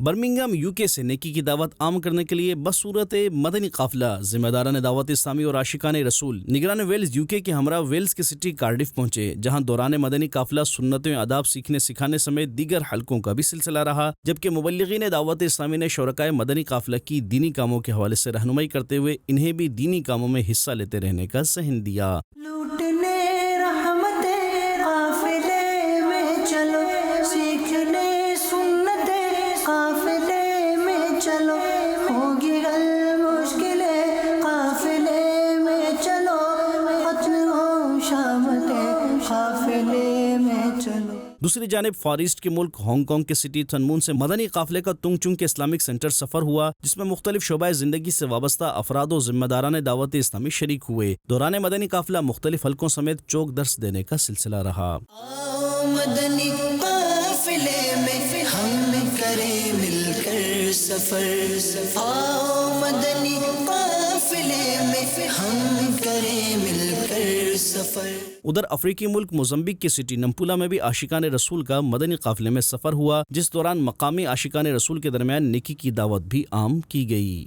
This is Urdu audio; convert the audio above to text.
برمنگھم UK سے نیکی کی دعوت عام کرنے کے لیے بصورت مدنی قافلہ ذمہ داران دعوت اسلامی اور عاشقان رسول نگران ویلز UK کے ہمراہ ویلز کی سٹی کارڈف پہنچے، جہاں دوران مدنی قافلہ سنتوں آداب سیکھنے سکھانے سمیت دیگر حلقوں کا بھی سلسلہ رہا، جبکہ مبلغین دعوت اسلامی نے شرکائے مدنی قافلہ کی دینی کاموں کے حوالے سے رہنمائی کرتے ہوئے انہیں بھی دینی کاموں میں حصہ لیتے رہنے کا ذہن دیا۔ دوسری جانب فار ایسٹ کے ملک ہانگ کانگ کے سٹی تھنمون سے مدنی قافلے کا تنگ چنگ کے اسلامک سینٹر سفر ہوا، جس میں مختلف شعبۂ زندگی سے وابستہ افراد و ذمہ داران دعوت اسلامی شریک ہوئے۔ دوران مدنی قافلہ مختلف حلقوں سمیت چوک درس دینے کا سلسلہ رہا۔ مدنی قافلے میں ہم کریں مل کر سفر، آؤ مدنی قافلے میں ہم کریں مل کر سفر۔ ادھر افریقی ملک موزمبیق کی سٹی نمپولا میں بھی عاشقان رسول کا مدنی قافلے میں سفر ہوا، جس دوران مقامی عاشقان رسول کے درمیان نیکی کی دعوت بھی عام کی گئی۔